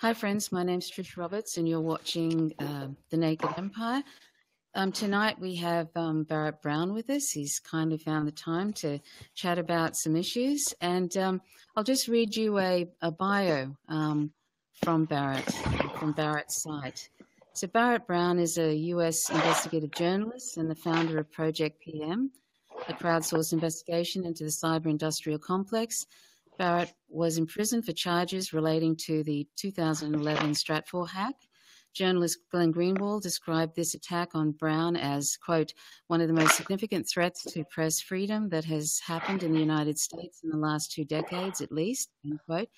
Hi friends, my name's Trish Roberts and you're watching The Naked Empire. Tonight we have Barrett Brown with us. He's kindly found the time to chat about some issues, and I'll just read you a bio from Barrett's site. So Barrett Brown is a US investigative journalist and the founder of ProjectPM, a crowdsourced investigation into the cyber industrial complex. Barrett was imprisoned for charges relating to the 2011 Stratfor hack. Journalist Glenn Greenwald described this attack on Brown as, quote, one of the most significant threats to press freedom that has happened in the United States in the last 2 decades at least, end quote.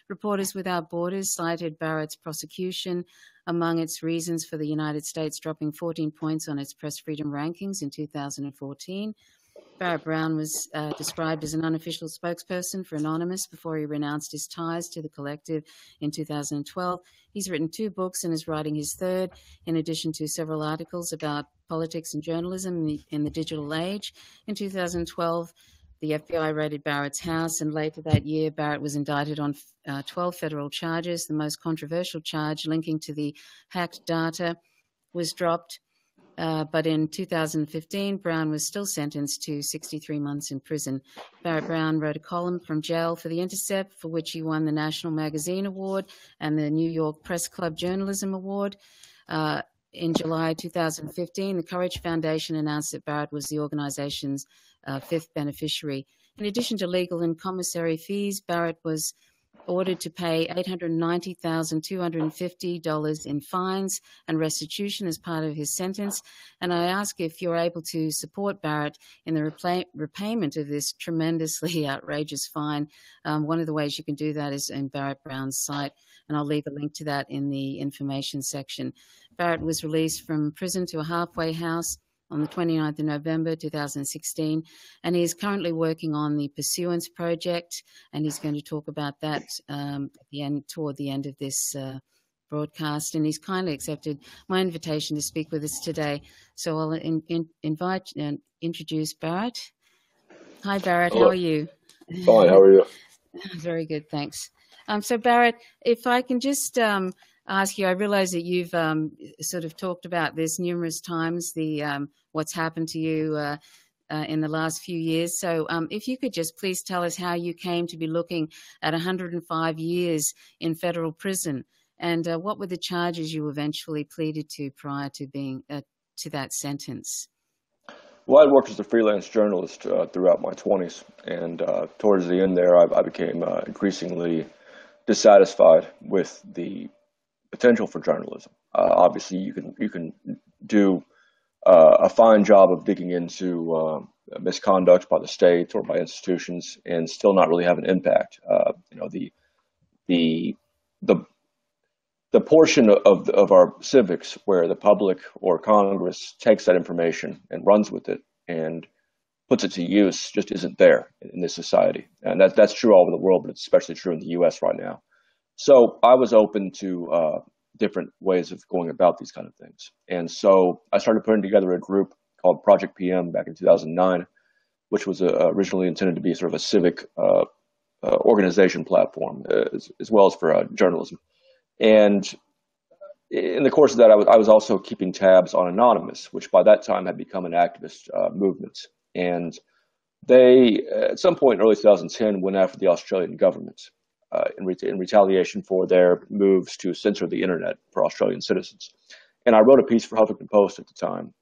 Reporters Without Borders cited Barrett's prosecution among its reasons for the United States dropping 14 points on its press freedom rankings in 2014. Barrett Brown was described as an unofficial spokesperson for Anonymous before he renounced his ties to the collective in 2012. He's written 2 books and is writing his 3rd, in addition to several articles about politics and journalism in the digital age. In 2012, the FBI raided Barrett's house, and later that year, Barrett was indicted on 12 federal charges. The most controversial charge linking to the hacked data was dropped. But in 2015, Brown was still sentenced to 63 months in prison. Barrett Brown wrote a column from jail for The Intercept, for which he won the National Magazine Award and the New York Press Club Journalism Award. In July 2015, the Courage Foundation announced that Barrett was the organization's 5th beneficiary. In addition to legal and commissary fees, Barrett was ordered to pay $890,250 in fines and restitution as part of his sentence. And I ask if you're able to support Barrett in the repayment of this tremendously outrageous fine. One of the ways you can do that is in Barrett Brown's site, and I'll leave a link to that in the information section. Barrett was released from prison to a halfway house on the 29th of November 2016, and he is currently working on the Pursuance project, and he's going to talk about that toward the end of this broadcast. And he's kindly accepted my invitation to speak with us today. So I'll invite and introduce Barrett. Hi, Barrett. Hello. How are you? Fine. How are you? Very good, thanks. So Barrett, if I can just ask you, I realize that you've sort of talked about this numerous times, the what's happened to you in the last few years. So if you could just please tell us how you came to be looking at 105 years in federal prison, and what were the charges you eventually pleaded to prior to being to that sentence? Well, I worked as a freelance journalist throughout my 20s, and towards the end there, I became increasingly dissatisfied with the potential for journalism. Obviously, you can do a fine job of digging into misconduct by the state or by institutions and still not really have an impact. The portion of our civics where the public or Congress takes that information and runs with it and puts it to use just isn't there in this society, and that's true all over the world, but it's especially true in the U.S. right now. So I was open to different ways of going about these kind of things. And so I started putting together a group called ProjectPM back in 2009, which was originally intended to be sort of a civic organization platform, as well as for journalism. And in the course of that, I was also keeping tabs on Anonymous, which by that time had become an activist movement. And they, at some point in early 2010, went after the Australian government in retaliation for their moves to censor the internet for Australian citizens. And I wrote a piece for Huffington Post at the time,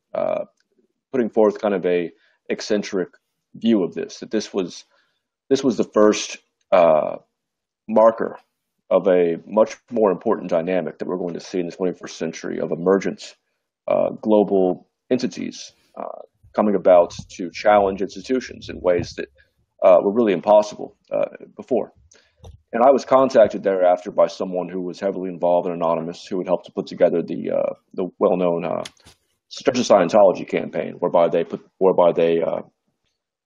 putting forth kind of a eccentric view of this, that this was the first marker of a much more important dynamic that we're going to see in the 21st century of emergent global entities coming about to challenge institutions in ways that were really impossible before. And I was contacted thereafter by someone who was heavily involved in Anonymous, who had helped to put together the well-known Church of Scientology campaign, whereby they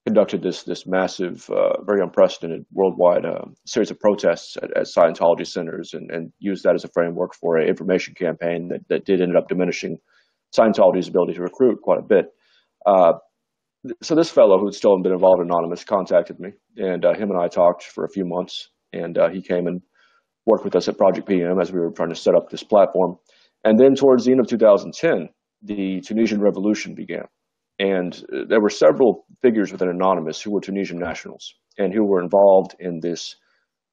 conducted this massive, very unprecedented worldwide series of protests at Scientology centers, and used that as a framework for an information campaign that did end up diminishing Scientology's ability to recruit quite a bit. So this fellow, who'd still been involved in Anonymous, contacted me, and him and I talked for a few months. And he came and worked with us at ProjectPM as we were trying to set up this platform. And then towards the end of 2010, the Tunisian revolution began. And there were several figures within Anonymous who were Tunisian nationals and who were involved in this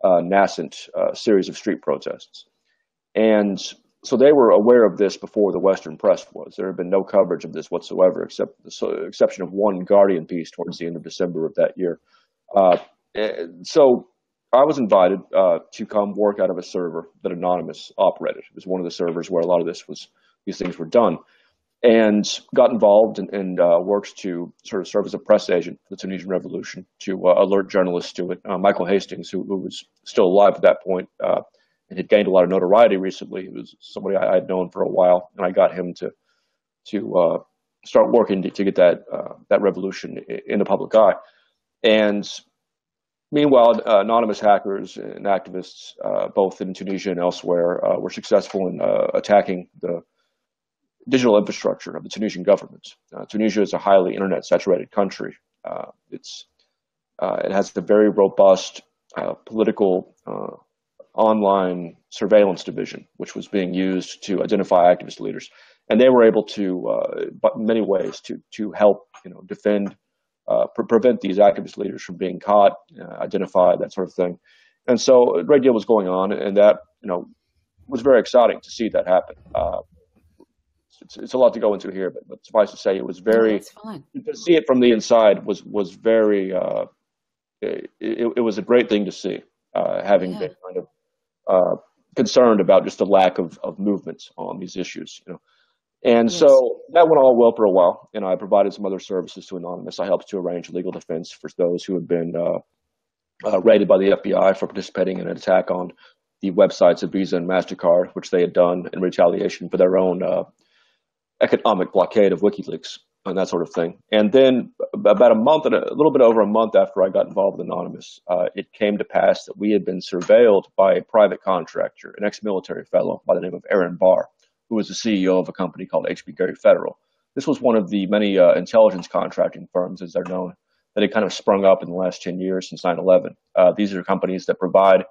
nascent series of street protests. And so they were aware of this before the Western press was. There had been no coverage of this whatsoever, except the exception of one Guardian piece towards the end of December of that year. So I was invited to come work out of a server that Anonymous operated. It was one of the servers where a lot of these things were done, and got involved and worked to sort of serve as a press agent for the Tunisian Revolution to alert journalists to it. Michael Hastings, who was still alive at that point, and had gained a lot of notoriety recently. He was somebody I had known for a while, and I got him to start working to get that revolution in the public eye. And meanwhile, anonymous hackers and activists, both in Tunisia and elsewhere, were successful in attacking the digital infrastructure of the Tunisian government. Tunisia is a highly internet-saturated country. It has a very robust political online surveillance division, which was being used to identify activist leaders, and they were able to, in many ways, to help defend, prevent these activist leaders from being caught, identified, that sort of thing. And so a great deal was going on, and that was very exciting to see that happen. It's a lot to go into here, but suffice to say, it was very to see it from the inside was very. It was a great thing to see, having been kind of concerned about just the lack of movement on these issues, And so that went all well for a while, and I provided some other services to Anonymous. I helped to arrange legal defense for those who had been raided by the FBI for participating in an attack on the websites of Visa and MasterCard, which they had done in retaliation for their own economic blockade of WikiLeaks and that sort of thing. And then about a little bit over a month after I got involved with Anonymous, it came to pass that we had been surveilled by a private contractor, an ex-military fellow by the name of Aaron Barr, who was the CEO of a company called HB Gary Federal. This was one of the many intelligence contracting firms, as they're known, that had kind of sprung up in the last 10 years since 9/11. These are companies that provide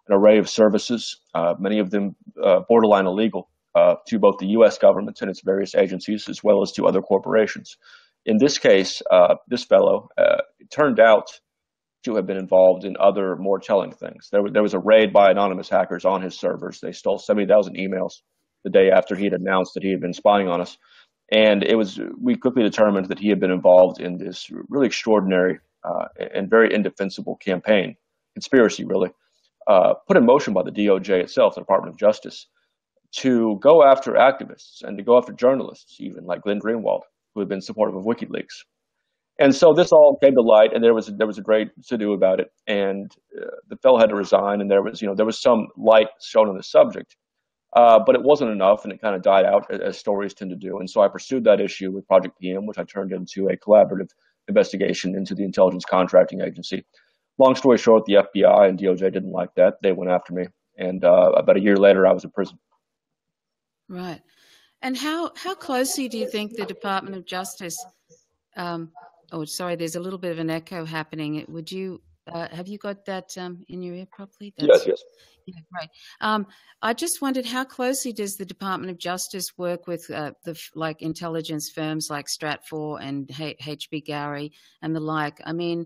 an array of services, many of them borderline illegal, to both the U.S. government and its various agencies, as well as to other corporations. In this case, this fellow turned out to have been involved in other more telling things. There was a raid by anonymous hackers on his servers. They stole 70,000 emails the day after he had announced that he had been spying on us. And we quickly determined that he had been involved in this really extraordinary and very indefensible campaign, conspiracy really, put in motion by the DOJ itself, the Department of Justice, to go after activists and to go after journalists, even like Glenn Greenwald, who had been supportive of WikiLeaks. And so this all came to light, and there was a great to-do about it. And the fellow had to resign, and there was some light shown on the subject, but it wasn't enough, and it kind of died out as stories tend to do. And so I pursued that issue with ProjectPM, which I turned into a collaborative investigation into the intelligence contracting agency. Long story short, the FBI and DOJ didn't like that. They went after me, and about a year later, I was in prison. Right. And how closely do you think the Department of Justice there's a little bit of an echo happening. Would you have you got that in your ear properly? Yes. Yeah, great. I just wondered, how closely does the Department of Justice work with the intelligence firms like Stratfor and HB Gary and the like? I mean,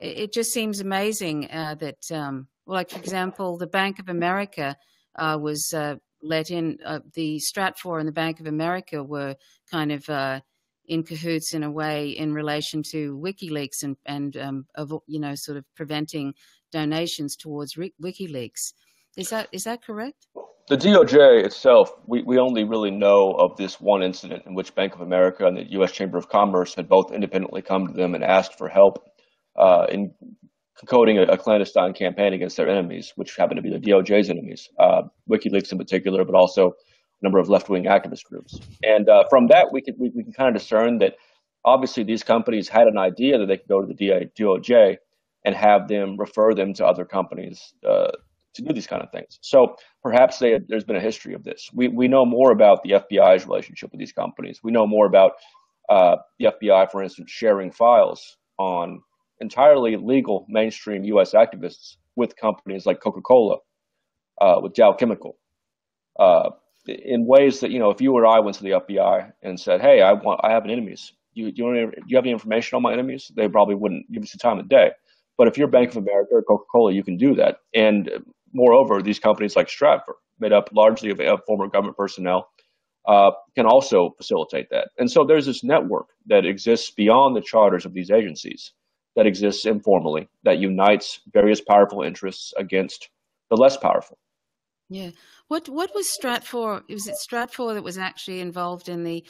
it just seems amazing that, for example, the Bank of America was let in. The Stratfor and the Bank of America were kind of in cahoots in a way in relation to WikiLeaks and sort of preventing donations towards WikiLeaks. Is that correct? The DOJ itself, we only really know of this one incident in which Bank of America and the U.S. Chamber of Commerce had both independently come to them and asked for help in concocting a clandestine campaign against their enemies, which happened to be the DOJ's enemies, WikiLeaks in particular, but also a number of left-wing activist groups. And from that, we can kind of discern that obviously these companies had an idea that they could go to the DOJ and have them refer them to other companies to do these kind of things. So perhaps there's been a history of this. We know more about the FBI's relationship with these companies. We know more about the FBI, for instance, sharing files on entirely legal mainstream U.S. activists with companies like Coca-Cola with Dow Chemical, in ways that, if you or I went to the FBI and said, "Hey, I have enemies. Do you have any information on my enemies?" They probably wouldn't give us the time of day. But if you're Bank of America or Coca-Cola, you can do that. And moreover, these companies like Stratfor, made up largely of former government personnel, can also facilitate that. And so there's this network that exists beyond the charters of these agencies, that exists informally, that unites various powerful interests against the less powerful. Yeah. What was Stratfor? Was it Stratfor that was actually involved in the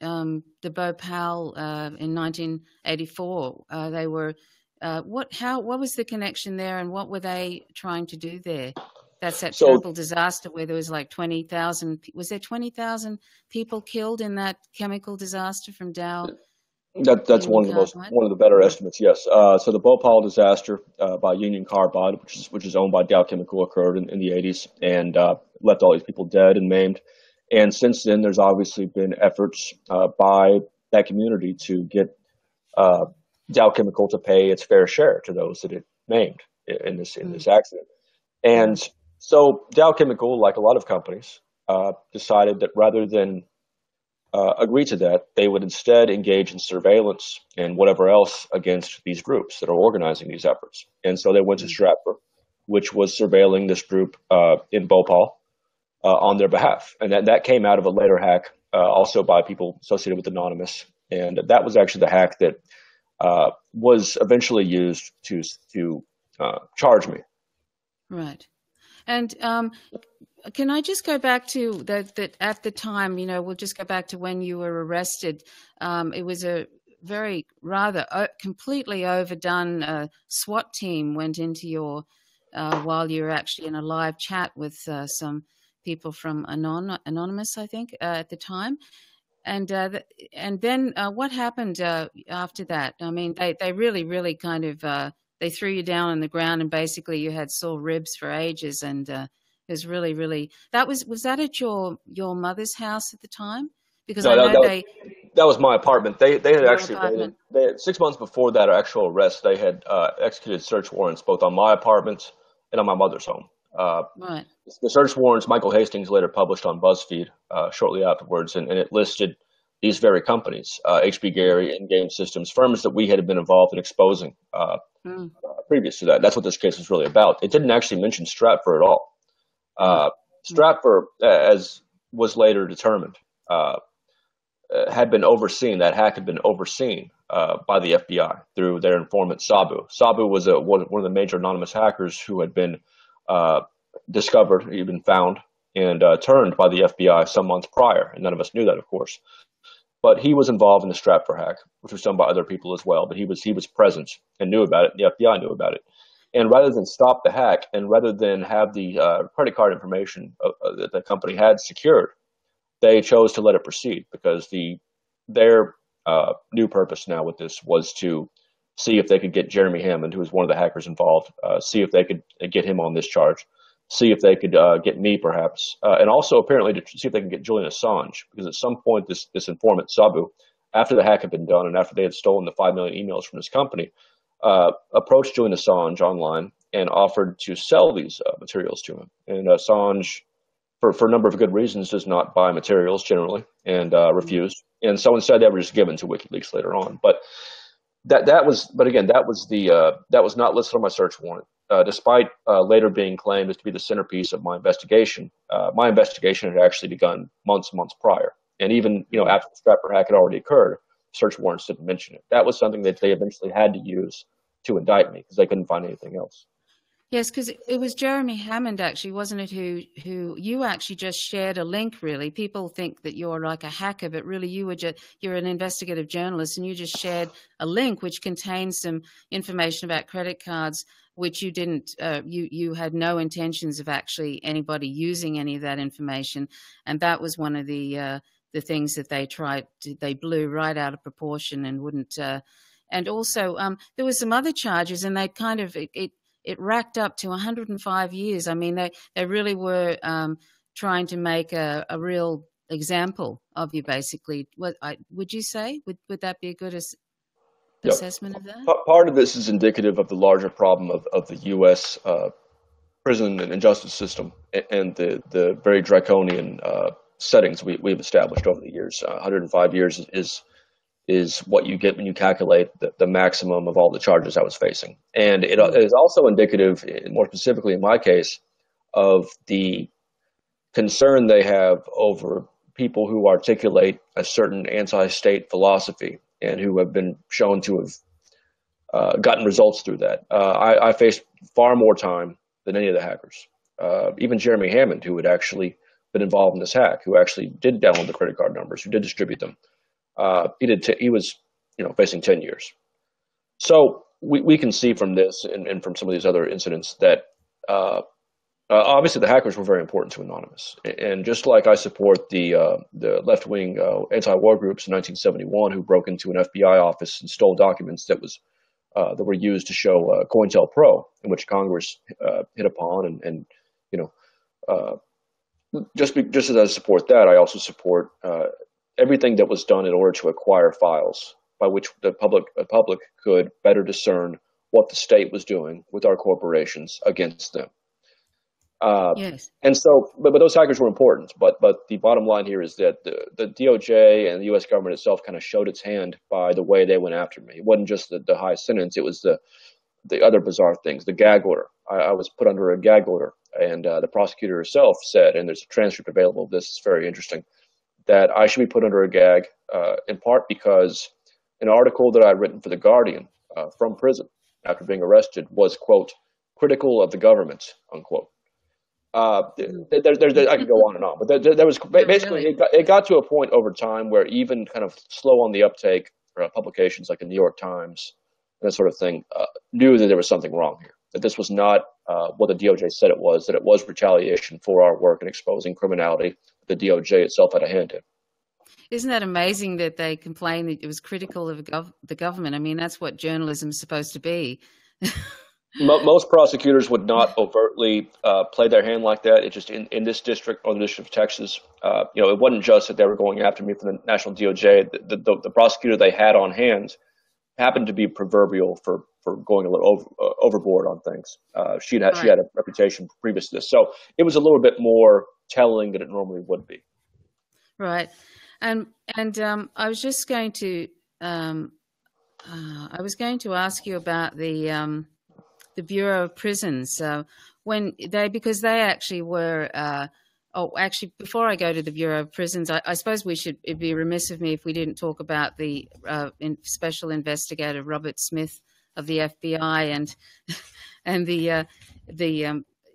Bhopal in 1984? They were what was the connection there, and what were they trying to do there? That's that terrible disaster where there was like 20,000. Was there 20,000 people killed in that chemical disaster from Dow? That's one of the better estimates. Yes. So the Bhopal disaster by Union Carbide, which is owned by Dow Chemical, occurred in the 80s and left all these people dead and maimed. And since then, there's obviously been efforts by that community to get Dow Chemical to pay its fair share to those that it maimed in this accident. And so Dow Chemical, like a lot of companies, decided that rather than agree to that, they would instead engage in surveillance and whatever else against these groups that are organizing these efforts. And so they went to Stratfor, which was surveilling this group in Bhopal on their behalf. And that came out of a later hack, also by people associated with Anonymous. And that was actually the hack that was eventually used to charge me. Right. And can I just go back to that at the time, we'll just go back to when you were arrested. It was a very rather completely overdone SWAT team went into your, while you were actually in a live chat with some people from Anonymous, I think, at the time. And then what happened after that? I mean, they really, really kind of, they threw you down on the ground and basically you had sore ribs for ages. And it was really, really, was that at your mother's house at the time? Because no, I know that was my apartment. They had actually, they had, 6 months before that actual arrest, they had executed search warrants both on my apartment and on my mother's home. Right. The search warrants Michael Hastings later published on BuzzFeed shortly afterwards, and it listed these very companies, HB Gary, In-Game Systems, firms that we had been involved in exposing previous to that. That's what this case was really about. It didn't actually mention Stratfor at all. Stratfor, as was later determined, had been overseen, that hack had been overseen by the FBI through their informant Sabu. Sabu was one of the major anonymous hackers who had been discovered, he'd been found and turned by the FBI some months prior, and none of us knew that, of course. But he was involved in the Stratfor hack, which was done by other people as well. But he was present and knew about it. The FBI knew about it. And rather than stop the hack, and rather than have the credit card information that the company had secured, they chose to let it proceed because their new purpose now with this was to see if they could get Jeremy Hammond, who was one of the hackers involved, see if they could get him on this charge, see if they could get me perhaps, and also apparently to see if they can get Julian Assange, because at some point this informant Sabu, after the hack had been done and after they had stolen the 5 million emails from this company, approached Julian Assange online and offered to sell these materials to him. And Assange, for a number of good reasons, does not buy materials generally and refused. And so instead they were just given to WikiLeaks later on. But that was not listed on my search warrant. Despite later being claimed as to be the centerpiece of my investigation had actually begun months prior. And even after the Stratfor hack had already occurred, search warrants didn't mention it. That was something that they eventually had to use to indict me because they couldn't find anything else. Yes, because it was Jeremy Hammond, actually, wasn't it, who you actually just shared a link, really. People think that you're like a hacker, but really you're an investigative journalist, and you just shared a link which contains some information about credit cards, which you didn't, you had no intentions of actually anybody using any of that information. And that was one of the things that they blew right out of proportion and wouldn't, and also there was some other charges, and they kind of, it racked up to 105 years. I mean, they really were trying to make a real example of you, basically. Would you say? Would that be a good assessment of that? Part of this is indicative of the larger problem of the U.S. prison and justice system and the very draconian settings we've established over the years. 105 years is what you get when you calculate the maximum of all the charges I was facing. And it is also indicative, more specifically in my case, of the concern they have over people who articulate a certain anti-state philosophy and who have been shown to have gotten results through that. I faced far more time than any of the hackers. Even Jeremy Hammond, who had actually been involved in this hack, who actually did download the credit card numbers, who did distribute them, he was facing 10 years. So we can see from this and from some of these other incidents that obviously the hackers were very important to Anonymous. And just like I support the left-wing anti-war groups in 1971 who broke into an FBI office and stole documents that were used to show COINTELPRO, in which Congress hit upon, and just as I support that, I also support everything that was done in order to acquire files by which the public could better discern what the state was doing with our corporations against them. Yes. And so, but those hackers were important. But the bottom line here is that the DOJ and the U.S. government itself kind of showed its hand by the way they went after me. It wasn't just the high sentence; it was the other bizarre things. The gag order. I was put under a gag order, and the prosecutor herself said, and there's a transcript available of this. It's very interesting, that I should be put under a gag in part because an article that I'd written for The Guardian from prison after being arrested was, quote, critical of the government, unquote. I could go on and on, but there was basically, it got to a point over time where even kind of slow on the uptake publications like the New York Times and that sort of thing knew that there was something wrong here, that this was not what the DOJ said it was, that it was retaliation for our work in exposing criminality the DOJ itself had a hand in. Isn't that amazing that they complained that it was critical of the government? I mean, that's what journalism is supposed to be. Most prosecutors would not overtly play their hand like that. It just in this district or the District of Texas, it wasn't just that they were going after me from the national DOJ. The prosecutor they had on hand happened to be proverbial for going a little overboard on things. She had a reputation previous to this, so it was a little bit more telling than it normally would be. Right, and I was just going to ask you about the Bureau of Prisons because they actually were. Before I go to the Bureau of Prisons, I suppose it'd be remiss of me if we didn't talk about the Special Investigator Robert Smith of the FBI and the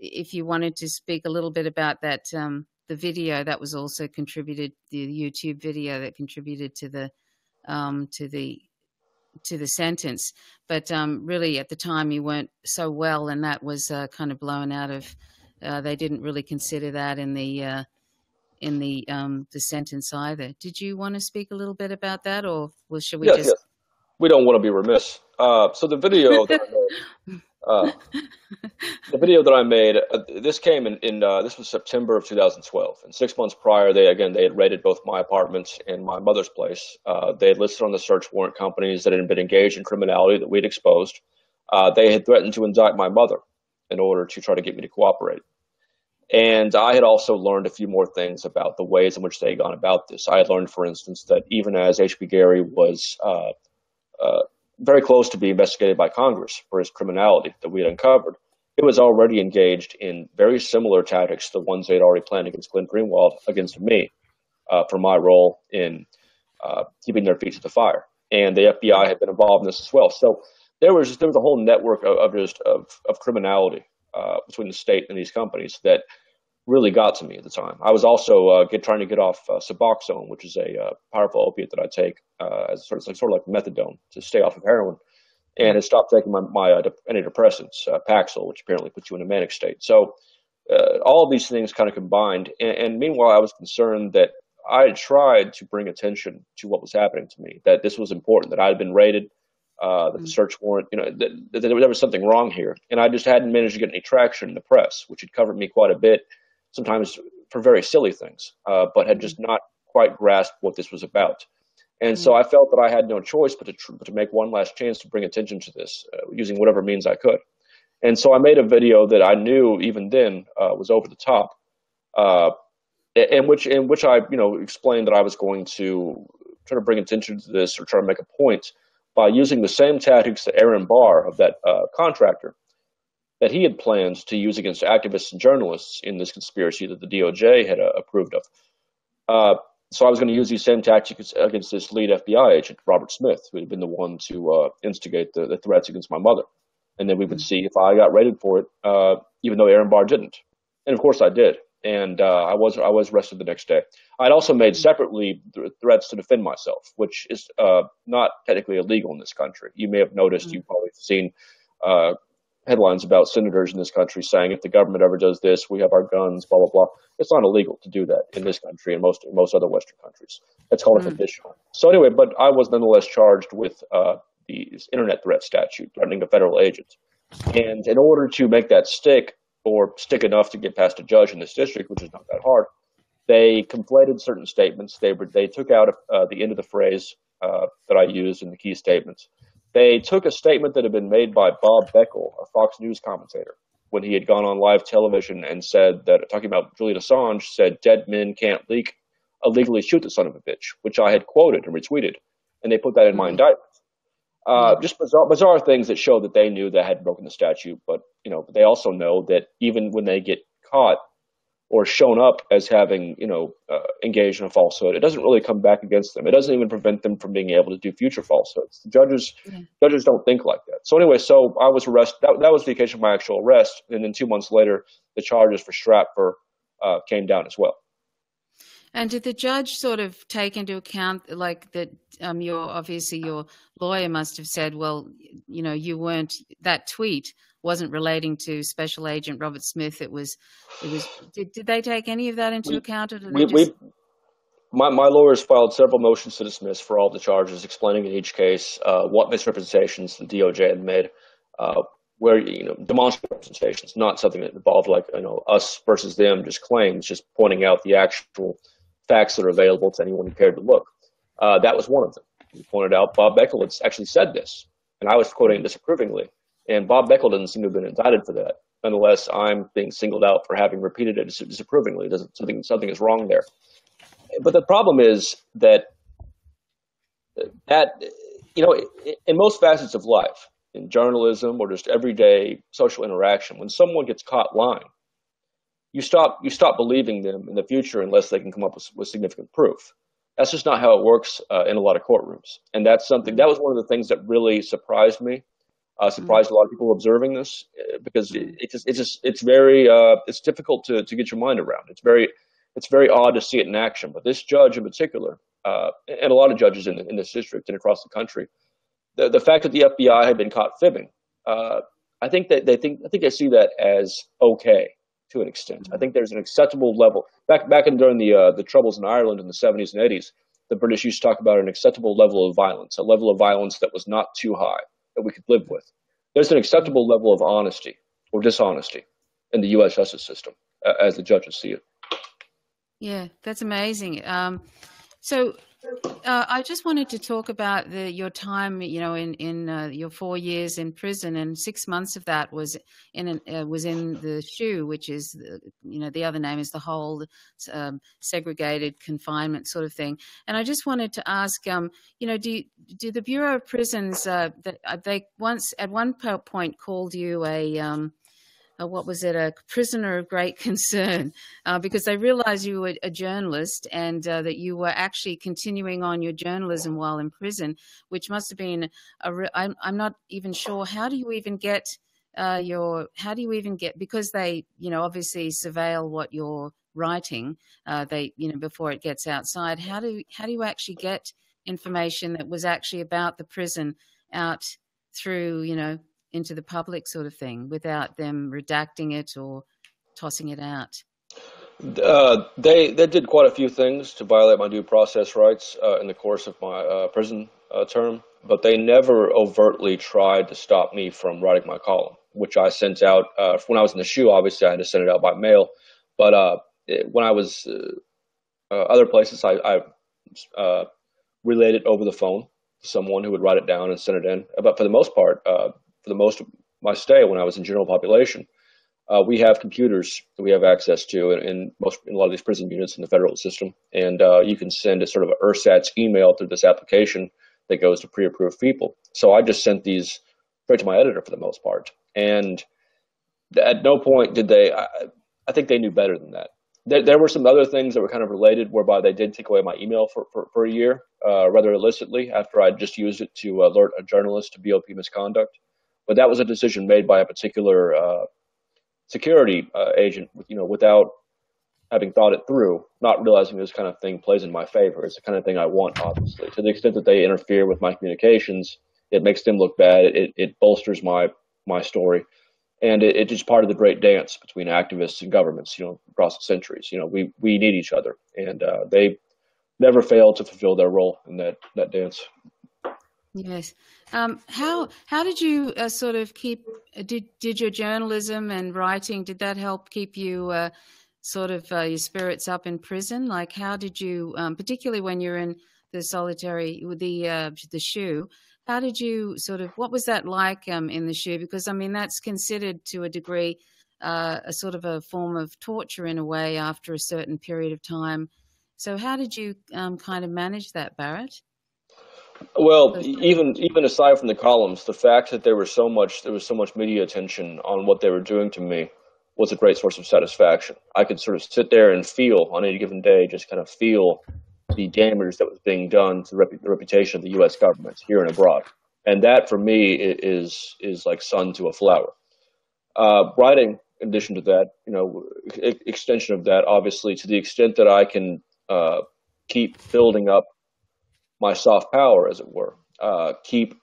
if you wanted to speak a little bit about that, the video that was also contributed, the YouTube video that contributed to the sentence, but really at the time you weren't so well, and that was kind of blown out of. They didn't really consider that in the sentence either. Did you want to speak a little bit about that, or should we just? Yes. We don't want to be remiss. So the video that I made, this came in this was September of 2012, and 6 months prior, they had raided both my apartment and my mother's place. They had listed on the search warrant companies that had been engaged in criminality that we'd exposed. They had threatened to indict my mother in order to try to get me to cooperate. And I had also learned a few more things about the ways in which they had gone about this. I had learned, for instance, that even as H.B. Gary was very close to being investigated by Congress for his criminality that we had uncovered, it was already engaged in very similar tactics to the ones they had already planned against Glenn Greenwald against me for my role in keeping their feet to the fire. And the FBI had been involved in this as well. So there was a whole network of criminality between the state and these companies that really got to me at the time. I was also trying to get off Suboxone, which is a powerful opiate that I take as sort of like methadone to stay off of heroin, and had stopped taking my antidepressants, Paxil, which apparently puts you in a manic state. So all of these things kind of combined. And meanwhile, I was concerned that I had tried to bring attention to what was happening to me, that this was important, that I had been raided, that the search warrant, that there was something wrong here. And I just hadn't managed to get any traction in the press, which had covered me quite a bit, sometimes for very silly things, but had just not quite grasped what this was about. And so I felt that I had no choice but to make one last chance to bring attention to this, using whatever means I could. And so I made a video that I knew even then was over the top, in which I explained that I was going to try to bring attention to this or try to make a point by using the same tactics that Aaron Barr of that contractor that he had planned to use against activists and journalists in this conspiracy that the DOJ had approved of. So I was going to use these same tactics against this lead FBI agent, Robert Smith, who had been the one to instigate the threats against my mother. And then we would see if I got rated for it, even though Aaron Barr didn't. And of course I did. And I was arrested the next day. I'd also made separately threats to defend myself, which is not technically illegal in this country. You may have noticed, you've probably seen headlines about senators in this country saying, if the government ever does this, we have our guns, blah, blah, blah. It's not illegal to do that in this country and most other Western countries. It's called a conditional. So anyway, but I was nonetheless charged with the internet threat statute, threatening a federal agent. And in order to make that stick, or stick enough to get past a judge in this district, which is not that hard, they conflated certain statements. They took out the end of the phrase that I used in the key statements. They took a statement that had been made by Bob Beckel, a Fox News commentator, when he had gone on live television and said that, talking about Julian Assange, said, "Dead men can't illegally shoot the son of a bitch," which I had quoted and retweeted. And they put that in my indictment. Just bizarre things that show that they knew they had broken the statute, but they also know that even when they get caught or shown up as having engaged in a falsehood, it doesn't really come back against them. It doesn't even prevent them from being able to do future falsehoods. The judges don't think like that. So anyway, so I was arrested. That was the occasion of my actual arrest, and then 2 months later, the charges for Stratfor came down as well. And did the judge sort of take into account, like, that your lawyer must have said, well, you weren't, that tweet wasn't relating to Special Agent Robert Smith. Did they take any of that into account? Or my lawyers filed several motions to dismiss for all the charges, explaining in each case what misrepresentations the DOJ had made, where demonstrative representations, not something that involved like us versus them, just claims, just pointing out the actual facts that are available to anyone who cared to look. That was one of them. He pointed out Bob Beckel had actually said this, and I was quoting disapprovingly. And Bob Beckel doesn't seem to have been indicted for that. Nonetheless, I'm being singled out for having repeated it disapprovingly. Something is wrong there. But the problem is that in most facets of life, in journalism or just everyday social interaction, when someone gets caught lying, you stop believing them in the future unless they can come up with significant proof. That's just not how it works in a lot of courtrooms. And that was one of the things that really surprised me. Surprised a lot of people observing this, because it's difficult to get your mind around. It's very odd to see it in action. But this judge in particular, and a lot of judges in this district and across the country, the fact that the FBI had been caught fibbing, I think they see that as okay to an extent. I think there's an acceptable level. Back during the troubles in Ireland in the 70s and 80s, the British used to talk about an acceptable level of violence, a level of violence that was not too high, that we could live with. There's an acceptable level of honesty or dishonesty in the U.S. justice system, as the judges see it. Yeah, that's amazing. So I just wanted to talk about your time, in your 4 years in prison, and 6 months of that was in the SHU, which is the other name is the whole segregated confinement sort of thing. And I just wanted to ask, do the Bureau of Prisons they once at one point called you a prisoner of great concern, because they realized you were a journalist and that you were actually continuing on your journalism while in prison, which must have been I'm not even sure, how do you even get because they obviously surveil what you're writing, before it gets outside. How do you actually get information that was actually about the prison out through into the public sort of thing, without them redacting it or tossing it out? They did quite a few things to violate my due process rights in the course of my prison term, but they never overtly tried to stop me from writing my column, which I sent out when I was in the SHU. Obviously, I had to send it out by mail, but when I was other places, I relayed it over the phone to someone who would write it down and send it in. But for the most part, for the my stay when I was in general population. We have computers that we have access to in a lot of these prison units in the federal system, and you can send a sort of an ersatz email through this application that goes to pre-approved people. So I just sent these straight to my editor for the most part, and at no point did they. I think they knew better than that. There were some other things that were kind of related, whereby they did take away my email for a year, rather illicitly, after I just used it to alert a journalist to BOP misconduct. But that was a decision made by a particular security agent, without having thought it through, not realizing this kind of thing plays in my favor. It's the kind of thing I want, obviously. To the extent that they interfere with my communications, it makes them look bad. It bolsters my story. And it's just part of the great dance between activists and governments, across the centuries. We need each other, and they never fail to fulfill their role in that dance. Yes. How did you sort of keep? Did your journalism and writing, did that help keep you sort of your spirits up in prison? Like, how did you, particularly when you're in the solitary, with the SHU? How did you sort of, what was that like in the SHU? Because, I mean, that's considered to a degree a sort of a form of torture in a way after a certain period of time. So how did you kind of manage that, Barrett? Well, even aside from the columns, the fact that there was so much media attention on what they were doing to me was a great source of satisfaction. I could sort of sit there and feel on any given day, just kind of feel the damage that was being done to the reputation of the U.S. government here and abroad. And that, for me, is like sun to a flower. Writing, in addition to that, extension of that, obviously, to the extent that I can keep building up my soft power, as it were, keep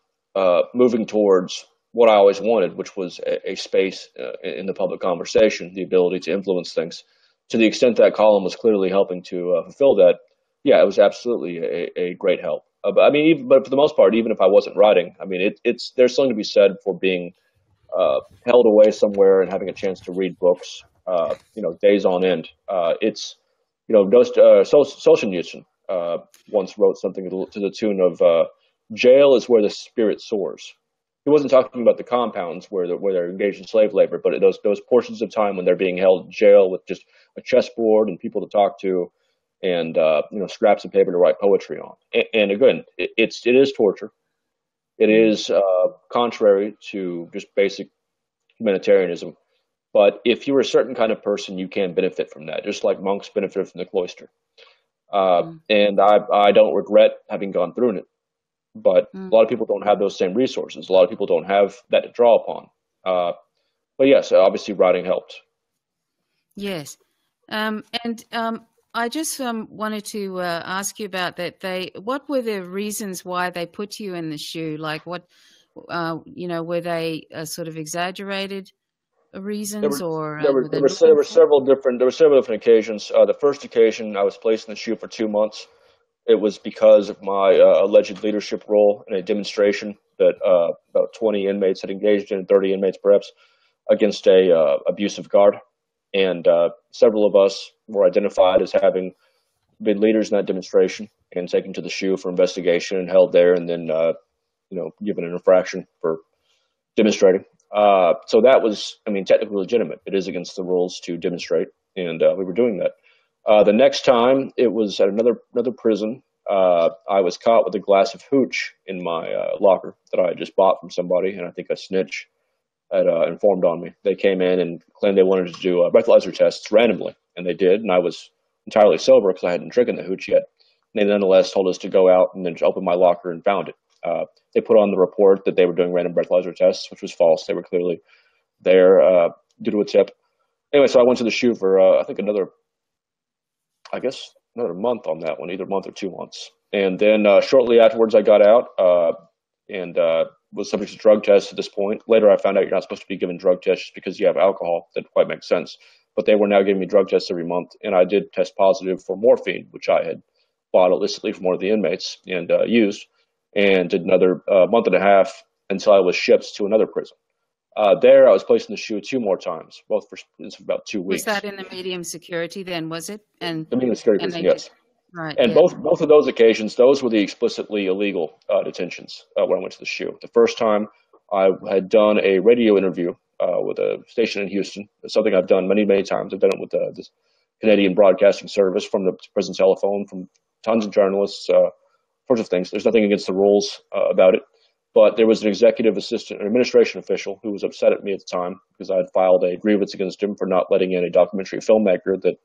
moving towards what I always wanted, which was a space in the public conversation, the ability to influence things. To the extent that column was clearly helping to fulfill that, yeah, it was absolutely a great help. But for the most part, even if I wasn't writing, I mean, there's something to be said for being held away somewhere and having a chance to read books, days on end. Solzhenitsyn once wrote something to the tune of "Jail is where the spirit soars." He wasn't talking about the compounds where they're engaged in slave labor, but those portions of time when they're being held in jail with just a chessboard and people to talk to, and scraps of paper to write poetry on. And again, it is torture. It is contrary to just basic humanitarianism. But if you're a certain kind of person, you can benefit from that, just like monks benefit from the cloister. And I don't regret having gone through it. But a lot of people don't have those same resources. A lot of people don't have that to draw upon. But yes, obviously writing helped. Yes. I just wanted to ask you about that. What were the reasons why they put you in the SHU? Like, what, were they sort of exaggerated reasons, There or were several different occasions. The first occasion, I was placed in the SHU for 2 months. It was because of my alleged leadership role in a demonstration that about 20 inmates had engaged in, 30 inmates perhaps, against a abusive guard. And several of us were identified as having been leaders in that demonstration and taken to the SHU for investigation and held there, and then given an infraction for demonstrating. So that was, technically legitimate. It is against the rules to demonstrate, and we were doing that. The next time, it was at another prison. I was caught with a glass of hooch in my locker that I had just bought from somebody, and I think a snitch had informed on me. They came in and claimed they wanted to do breathalyzer tests randomly, and they did, and I was entirely sober because I hadn't drinking the hooch yet. And they nonetheless told us to go out and then open my locker and found it. They put on the report that they were doing random breathalyzer tests, which was false. They were clearly there due to a tip. Anyway, so I went to the SHU for, I think another month on that one, either a month or 2 months. And then shortly afterwards, I got out and was subject to drug tests at this point. Later, I found out you're not supposed to be given drug tests just because you have alcohol. That quite makes sense. But they were now giving me drug tests every month, and I did test positive for morphine, which I had bought illicitly from one of the inmates and used, and did another month and a half until I was shipped to another prison. There, I was placed in the SHU 2 more times, both for about 2 weeks. Was that in the medium security then, was it? And the medium security prison, yes. Right. And yeah. both of those occasions, those were the explicitly illegal detentions when I went to the SHU. The first time, I had done a radio interview with a station in Houston. It's something I've done many, many times. I've done it with this Canadian Broadcasting Service, from the prison telephone, from tons of journalists, sorts of things. There's nothing against the rules about it. But there was an executive assistant, an administration official, who was upset at me at the time because I had filed a grievance against him for not letting in a documentary filmmaker that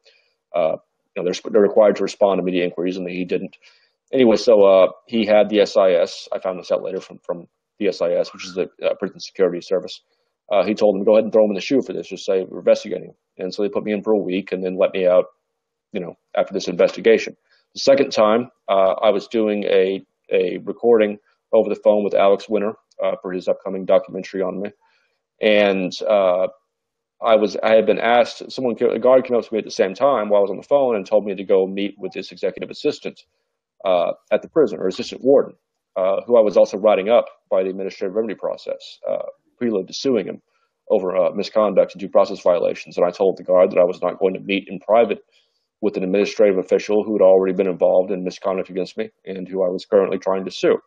they're required to respond to media inquiries, and he didn't. Anyway, so he had the SIS. I found this out later from the SIS, which is the Prison Security Service. He told them, go ahead and throw him in the shoe for this. Just say we're investigating. And so they put me in for a week and then let me out, after this investigation. The second time, I was doing a recording over the phone with Alex Winter for his upcoming documentary on me. And I had been asked, a guard came up to me at the same time while I was on the phone and told me to go meet with this executive assistant at the prison, or assistant warden, who I was also writing up by the administrative remedy process, prelude to suing him over misconduct and due process violations. And I told the guard that I was not going to meet in private with an administrative official who had already been involved in misconduct against me and who I was currently trying to sue.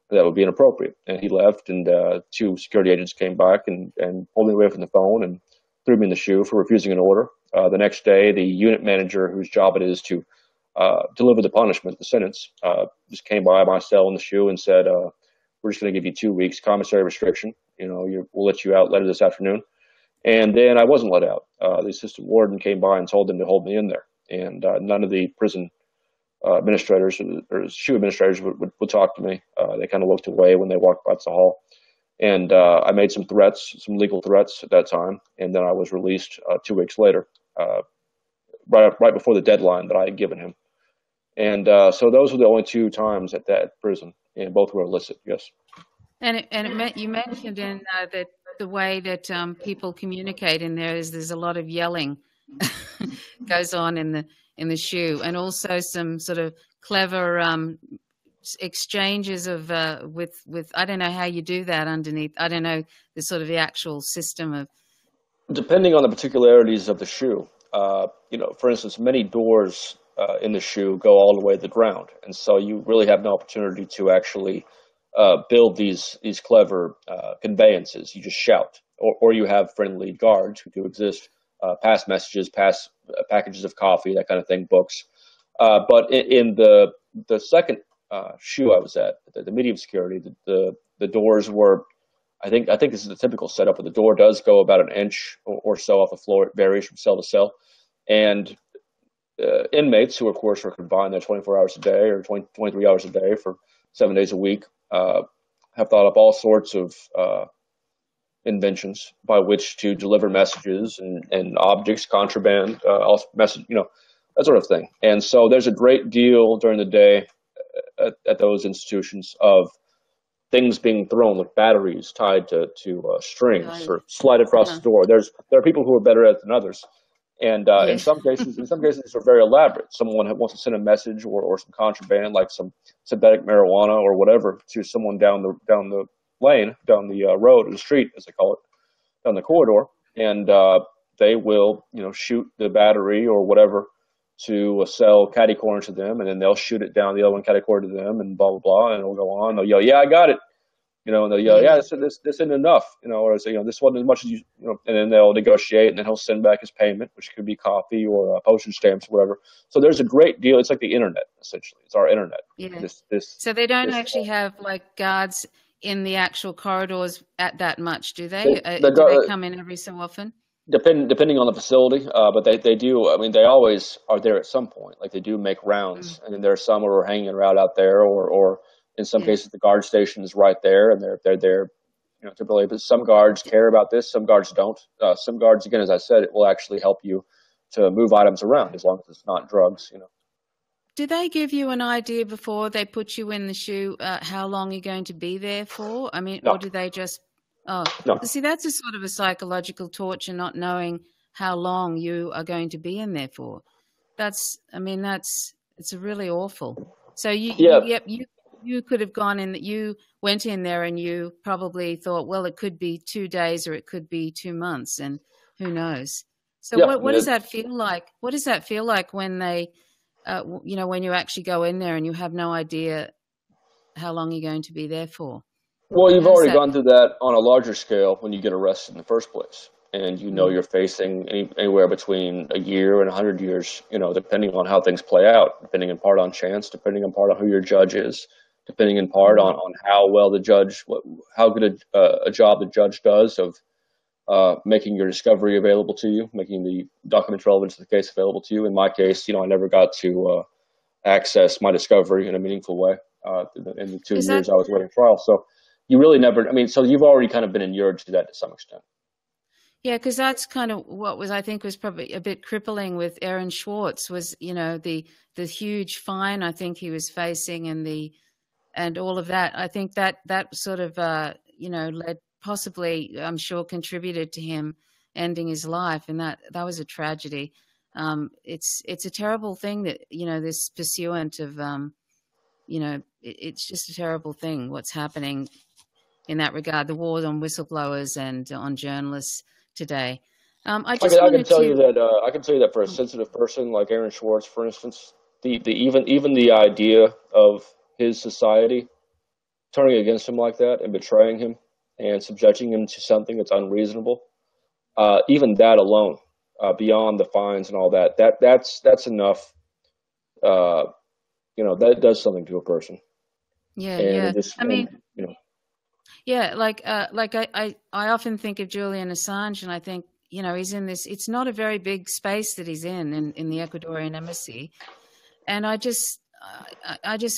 That would be inappropriate. And he left, and two security agents came back and pulled me away from the phone and threw me in the shoe for refusing an order. The next day, the unit manager, whose job it is to deliver the punishment, the sentence, just came by my cell in the shoe and said, we're just going to give you 2 weeks commissary restriction. We'll let you out later this afternoon. And then I wasn't let out. The assistant warden came by and told them to hold me in there. And none of the prison administrators or shoe administrators would talk to me. They kind of looked away when they walked by the hall. And I made some legal threats at that time. And then I was released 2 weeks later, right before the deadline that I had given him. And so those were the only 2 times at that prison, and both were illicit, yes. You mentioned in that the way that people communicate in there is there's a lot of yelling goes on in the shoe, and also some sort of clever exchanges of with I don't know how you do that underneath. I don't know the sort of the actual system of. Depending on the particularities of the shoe, for instance, many doors in the shoe go all the way to the ground, and so you really have no opportunity to actually build these clever conveyances. You just shout, or you have friendly guards who do exist, pass messages, pass packages of coffee, that kind of thing, books. But in the second shoe I was at, the medium security, the doors were, I think this is the typical setup, but the door does go about an inch or so off the floor. It varies from cell to cell. And inmates who, of course, are confined there 24 hours a day or 23 hours a day for 7 days a week have thought up all sorts of inventions by which to deliver messages and objects, contraband, that sort of thing. And so there's a great deal during the day at those institutions of things being thrown, like batteries tied to strings or slide across the door. There are people who are better at it than others. And in some cases, these are very elaborate. Someone wants to send a message or some contraband, like some synthetic marijuana or whatever, to someone down the lane, down the road or the street, as they call it, down the corridor, and they will, shoot the battery or whatever to a cell catty corner to them, and then they'll shoot it down the other one catty corner to them, and blah blah blah, and it'll go on. They'll yell, "Yeah, I got it." And they'll yell, "Yeah, this isn't enough," or say, "This wasn't as much as you," and then they'll negotiate, and then he'll send back his payment, which could be coffee or postage stamps or whatever. So there's a great deal. It's like the internet, essentially. It's our internet. Yeah. So they don't actually have like guards in the actual corridors at that much, do they? Do they come in every so often? Depending on the facility, but they do. I mean, they always are there at some point. Like they do make rounds, and then there are some who are hanging around out there, or in some cases the guard station is right there, and they're there, typically. But some guards care about this, some guards don't. Some guards, again, as I said, it will actually help you to move items around as long as it's not drugs. Do they give you an idea before they put you in the shoe how long you're going to be there for? I mean, No. Or do they just? Oh, No. See, that's a sort of a psychological torture, not knowing how long you are going to be in there for. It's really awful. So you could have gone in, that you went in there and you probably thought, well, it could be 2 days or it could be 2 months, and who knows? So what does that feel like? What does that feel like when they, when you actually go in there and you have no idea how long you're going to be there for? Well, you've How does already that? gone through that on a larger scale when you get arrested in the first place. And you know Mm, you're facing anywhere between a year and 100 years, depending on how things play out, depending in part on chance, depending in part on who your judge is, depending in part mm, on how well the judge, how good a job the judge does of making your discovery available to you, making the documents relevant to the case available to you. In my case, I never got to access my discovery in a meaningful way in the two is that? years I was waiting trial. So you really never, so you've already kind of been inured to that to some extent. Yeah, because that's kind of what was, I think, was probably a bit crippling with Aaron Schwartz was, the huge fine I think he was facing and all of that. I think that sort of led possibly, I'm sure, contributed to him ending his life, and that was a tragedy. It's a terrible thing that this pursuant of it's just a terrible thing what's happening in that regard. The war on whistleblowers and on journalists today. I I just can, I can wanted tell you to. that I can tell you that for a sensitive person like Aaron Schwartz, for instance, even the idea of his society turning against him like that and betraying him and subjecting him to something that's unreasonable, even that alone, beyond the fines and all that, that's enough. Uh, that does something to a person, Yeah, and yeah. it just I mean, and yeah, I often think of Julian Assange, and I think he's in this. It's not a very big space that he's in the Ecuadorian embassy, and I just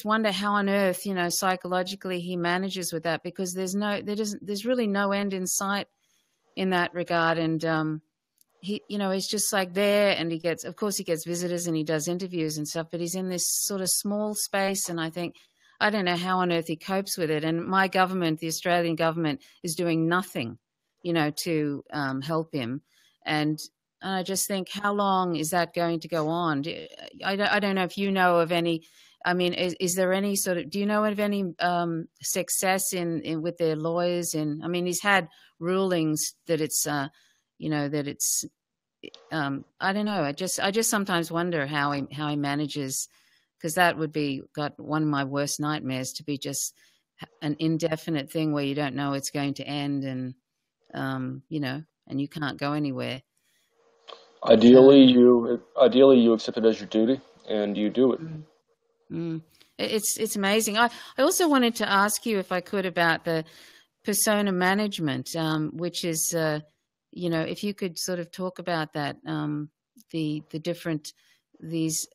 wonder how on earth psychologically he manages with that, because there's really no end in sight in that regard. And he's just like there, and of course he gets visitors and he does interviews and stuff, but he's in this sort of small space, and I don't know how on earth he copes with it. And my government, the Australian government, is doing nothing to help him. And I just think, how long is that going to go on? I don't know if you know of any. I mean, is there any sort of? Do you know of any success in with their lawyers? I mean, he's had rulings that it's that it's. I don't know. I just sometimes wonder how he manages, because that would be got one of my worst nightmares, to be just an indefinite thing where you don't know it's going to end, and and you can't go anywhere. But ideally you accept it as your duty and you do it. mm, mm. It's amazing. I also wanted to ask you, if I could, about the persona management, which is if you could sort of talk about that, the different these.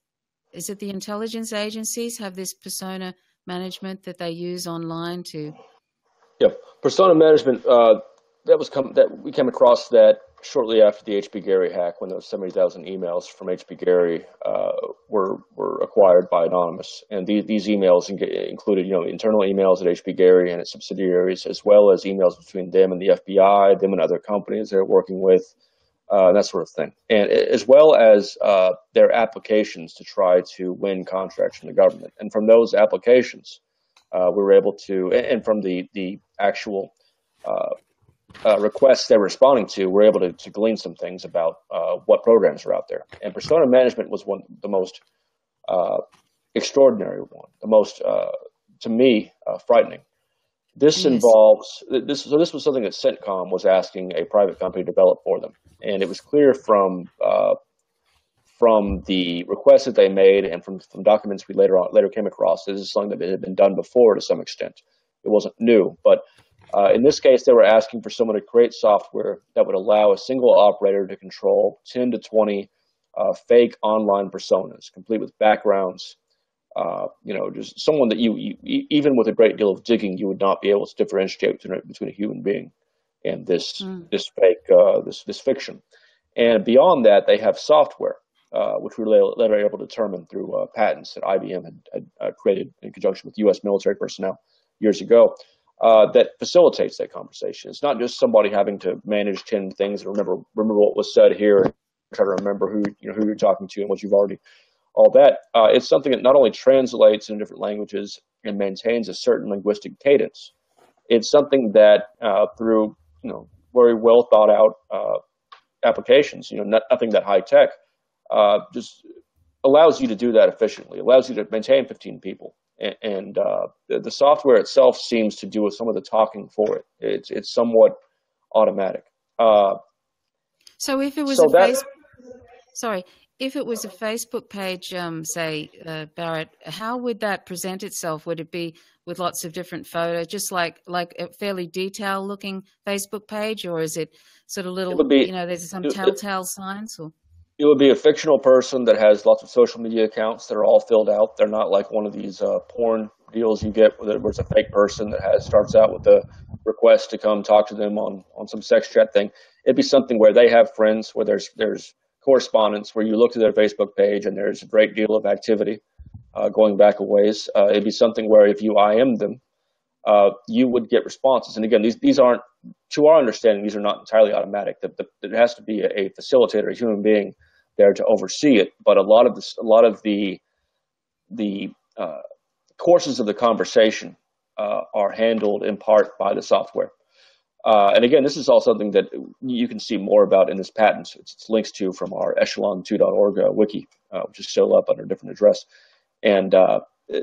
Is it the intelligence agencies have this persona management that they use online to? Yep. Persona management, that we came across that shortly after the HB Gary hack, when those 70,000 emails from HB Gary were acquired by Anonymous, and these emails included internal emails at HB Gary and its subsidiaries, as well as emails between them and the FBI, them and other companies they're working with, that sort of thing, and as well as their applications to try to win contracts from the government. And from those applications, we were able to, and from the actual requests they're responding to, we're able to glean some things about what programs are out there. And persona management was the most extraordinary one, the most, to me, frightening. This Yes. involves this. So this was something that CENTCOM was asking a private company to develop for them, and it was clear from the requests that they made and from documents we later came across, this is something that had been done before to some extent. It wasn't new, but in this case, they were asking for someone to create software that would allow a single operator to control 10 to 20 fake online personas, complete with backgrounds. Just someone that you even with a great deal of digging, you would not be able to differentiate between a human being and this Mm. fake this fiction. And beyond that, they have software, which we later able to determine through patents that IBM had created in conjunction with U.S. military personnel years ago, that facilitates that conversation. It's not just somebody having to manage 10 things and remember what was said here, and try to remember who you're talking to and what you've already. All that, it's something that not only translates in different languages and maintains a certain linguistic cadence. It's something that through very well thought out applications, nothing that high tech, just allows you to do that efficiently. Allows you to maintain 15 people and the software itself seems to do some of the talking for it. It's somewhat automatic. So if it was So a that sorry, if it was a Facebook page, say, Barrett, how would that present itself? Would it be with lots of different photos, just like a fairly detailed looking Facebook page, or is it sort of it little, would be there's some it, telltale signs? Or it would be a fictional person that has lots of social media accounts that are all filled out. They're not like one of these porn deals you get where it's a fake person that starts out with a request to come talk to them on some sex chat thing. It'd be something where they have friends, where there's correspondence, where you look to their Facebook page and there's a great deal of activity going back a ways. It'd be something where if you IM them, you would get responses. And again, these aren't, to our understanding, these are not entirely automatic. There has to be a facilitator, a human being there to oversee it. But a lot of the courses of the conversation are handled in part by the software. And again, this is all something that you can see more about in this patent. It's links to from our echelon2.org wiki, which is still up under a different address. And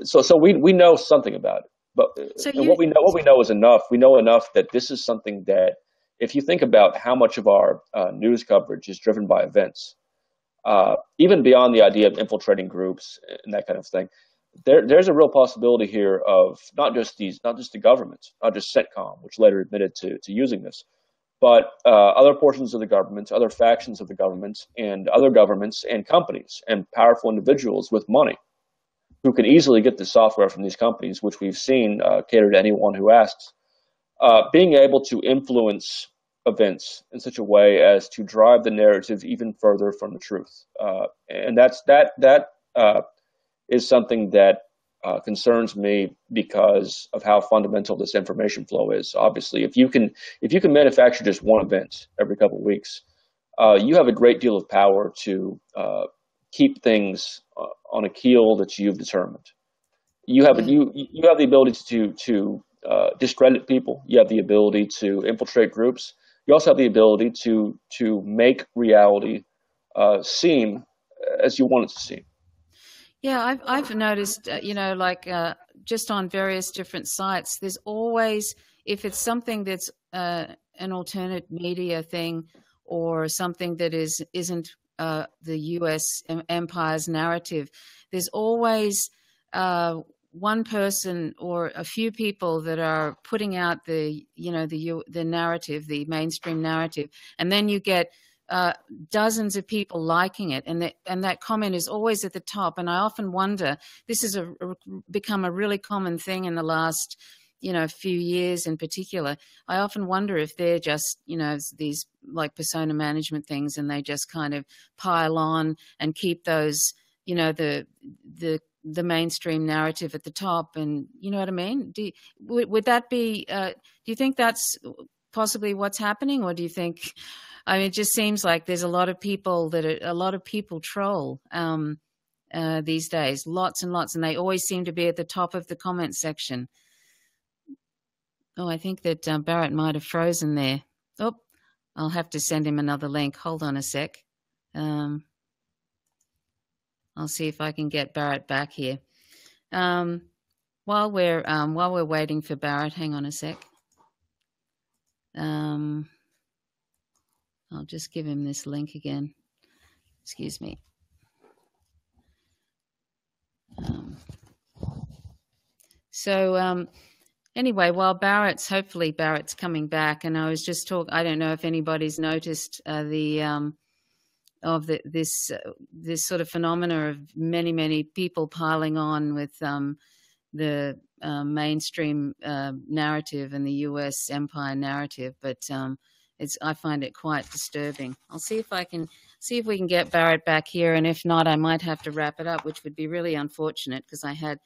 so we know something about it. But what we know is enough. We know enough that this is something that, if you think about how much of our news coverage is driven by events, even beyond the idea of infiltrating groups and that kind of thing, there's a real possibility here of not just the government, not just CENTCOM, which later admitted to using this, but other portions of the government, other factions of the government, and other governments and companies and powerful individuals with money who can easily get the software from these companies, which we've seen cater to anyone who asks, being able to influence events in such a way as to drive the narrative even further from the truth. And that is something that concerns me because of how fundamental this information flow is. Obviously, if you can manufacture just one event every couple of weeks, you have a great deal of power to keep things on a keel that you've determined. You have you have the ability to discredit people. You have the ability to infiltrate groups. You also have the ability to make reality seem as you want it to seem. yeah, I've noticed, just on various different sites, there's always, if it's something that's an alternate media thing or something that isn't the U.S. empire's narrative, there's always one person or a few people that are putting out the narrative, the mainstream narrative, and then you get dozens of people liking it, and that comment is always at the top. And I often wonder, this has become a really common thing in the last few years in particular. I often wonder if they're just, these like persona management things, and they just kind of pile on and keep those, the mainstream narrative at the top. And you know what I mean? Would that be, do you think that's possibly what's happening? Or do you think, it just seems like there's a lot of people troll these days, lots and lots, and they always seem to be at the top of the comment section. Oh, I think that Barrett might have frozen there. Oh, I'll have to send him another link. Hold on a sec. I'll see if I can get Barrett back here. While we're waiting for Barrett, hang on a sec. I'll just give him this link again. Excuse me. Anyway, while hopefully Barrett's coming back, and I was just I don't know if anybody's noticed this sort of phenomena of many people piling on with the mainstream narrative and the U.S. empire narrative, but I find it quite disturbing. I'll see if we can get Barrett back here, and if not, I might have to wrap it up, which would be really unfortunate because I had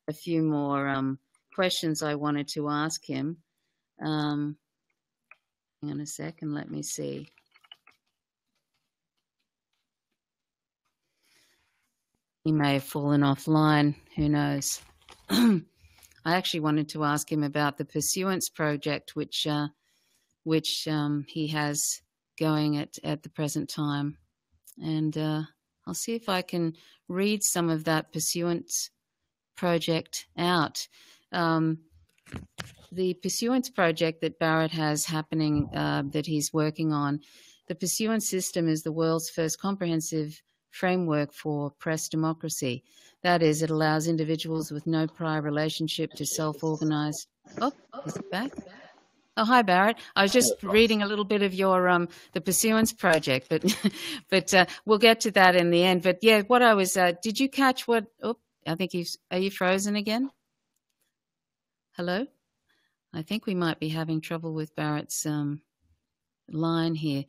a few more questions I wanted to ask him. Hang on a second, let me see. He may have fallen offline, who knows. I actually wanted to ask him about the Pursuance project, which he has going at the present time. And I'll see if I can read some of that Pursuance project out. The Pursuance project that Barrett has happening, that he's working on, the Pursuance system is the world's first comprehensive framework for press democracy. That is, it allows individuals with no prior relationship to self-organize. Oh, is it back? Oh, hi, Barrett. I was just reading a little bit of your the Pursuance project, but we'll get to that in the end. But yeah, what I was, did you catch what? Oh, I think are you frozen again? Hello? I think we might be having trouble with Barrett's line here.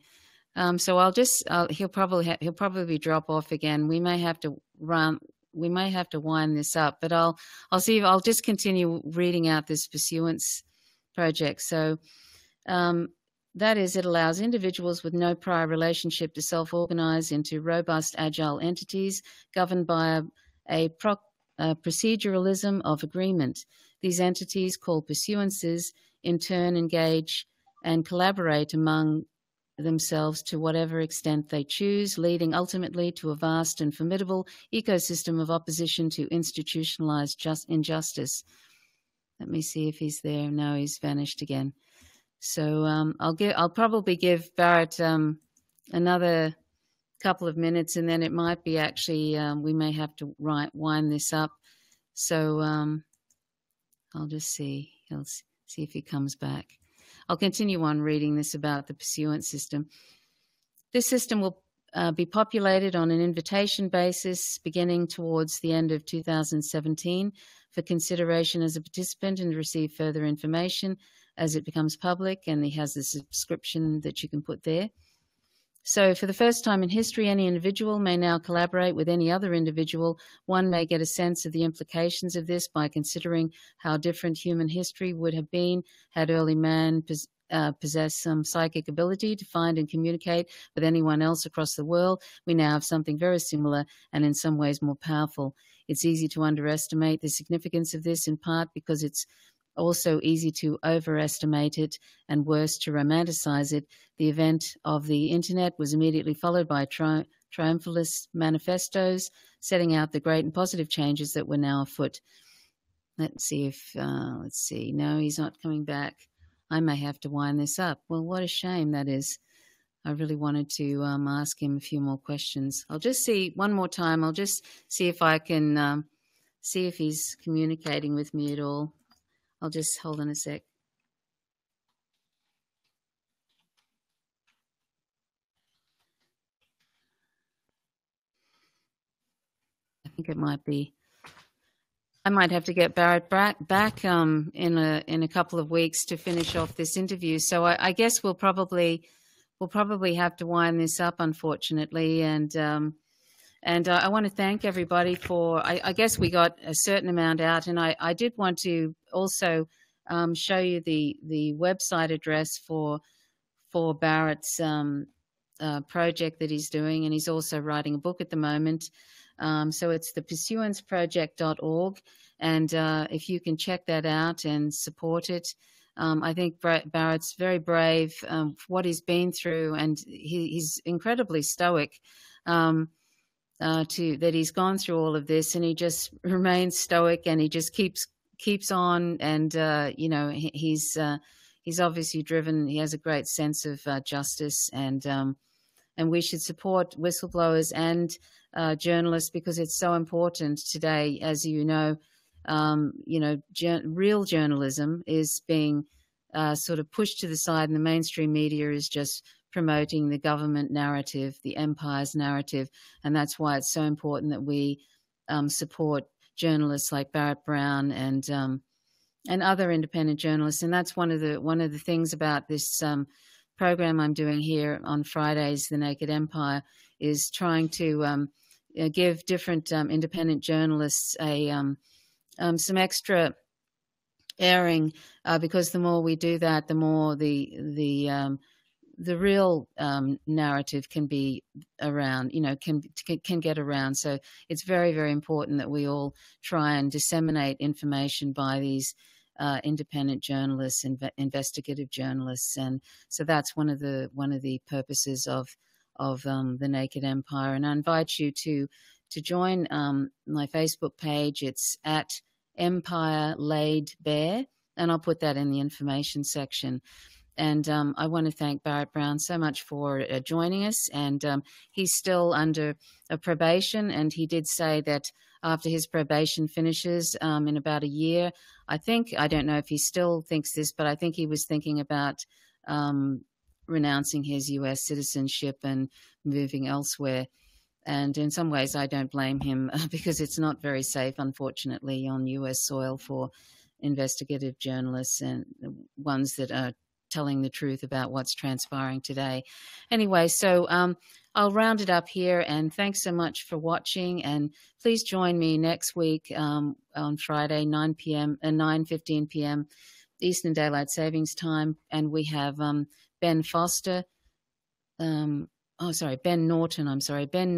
So he'll probably drop off again. We may have to wind this up, but I'll see if I'll just continue reading out this Pursuance project. So that is, it allows individuals with no prior relationship to self-organize into robust, agile entities governed by a proceduralism of agreement. These entities, called pursuances, in turn engage and collaborate among themselves to whatever extent they choose, leading ultimately to a vast and formidable ecosystem of opposition to institutionalized injustice. Let me see if he's there. No, he's vanished again. So I'll probably give Barrett another couple of minutes, and then it might be actually we may have to wind this up. So I'll just see. I'll see if he comes back. I'll continue on reading this about the Pursuance system. This system will be populated on an invitation basis beginning towards the end of 2017 for consideration as a participant and receive further information as it becomes public, and he has the subscription that you can put there. So for the first time in history, any individual may now collaborate with any other individual. One may get a sense of the implications of this by considering how different human history would have been had early man possessed some psychic ability to find and communicate with anyone else across the world. We now have something very similar and in some ways more powerful. It's easy to underestimate the significance of this, in part because it's also easy to overestimate it and worse, to romanticize it. The event of the internet was immediately followed by triumphalist manifestos setting out the great and positive changes that were now afoot. Let's see. No, he's not coming back. I may have to wind this up. Well, what a shame that is. I really wanted to ask him a few more questions. I'll just see one more time. I'll just see if I can see if he's communicating with me at all. I'll just hold on a sec. I think it might be. I might have to get Barrett back in a couple of weeks to finish off this interview. So I guess we'll probably have to wind this up, unfortunately. And I want to thank everybody for. I guess we got a certain amount out, and I did want to also show you the website address for Barrett's project that he's doing, and he's also writing a book at the moment. So it's the pursuanceproject.org, and if you can check that out and support it. I think Barrett's very brave for what he's been through, and he's incredibly stoic that he's gone through all of this, and he just remains stoic, and he just keeps on, and he's obviously driven. He has a great sense of justice, and we should support whistleblowers and journalists, because it's so important today. As you know, real journalism is being sort of pushed to the side, and the mainstream media is just promoting the government narrative, the empire's narrative, and that's why it's so important that we support journalists like Barrett Brown and other independent journalists. And that's one of the things about this program I'm doing here on Fridays, The Naked Empire, is trying to give different independent journalists some extra airing, because the more we do that, the more the real narrative can be around, can get around. So it's very, very important that we all try and disseminate information by these independent journalists, investigative journalists, and so that's one of the purposes of the Naked Empire. And I invite you to to join my Facebook page. It's at Empire Laid Bare, and I'll put that in the information section. And I want to thank Barrett Brown so much for joining us. And he's still under a probation, and he did say that after his probation finishes in about a year, I don't know if he still thinks this, but I think he was thinking about renouncing his U.S. citizenship and moving elsewhere. And in some ways, I don't blame him because it's not very safe, unfortunately, on U.S. soil for investigative journalists and ones that are telling the truth about what's transpiring today. Anyway, so I'll round it up here, and thanks so much for watching. And please join me next week on Friday, 9:15 p.m. Eastern Daylight Savings Time, and we have Ben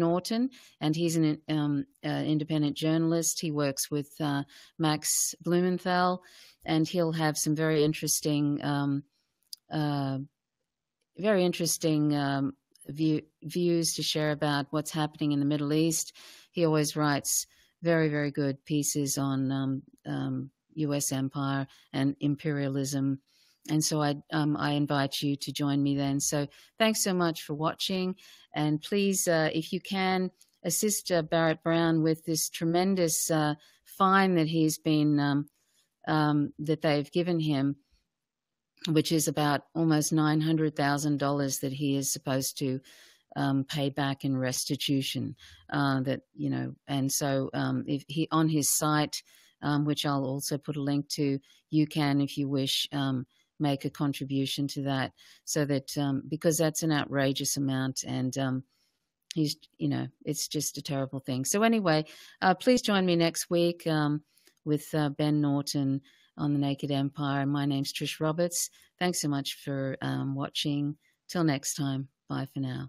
Norton, and he's an independent journalist. He works with Max Blumenthal, and he'll have some very interesting views to share about what's happening in the Middle East. He always writes very, very good pieces on U.S. empire and imperialism. And so I invite you to join me then. So thanks so much for watching. And please, if you can, assist Barrett Brown with this tremendous fine that he's been, that they've given him, which is about almost $900,000 that he is supposed to pay back in restitution. And so if he on his site, which I'll also put a link to, you can, if you wish, make a contribution to that, so that because that's an outrageous amount, and he's, it's just a terrible thing. So anyway, please join me next week with Ben Norton on The Naked Empire. My name's Trish Roberts. Thanks so much for watching. Till next time. Bye for now.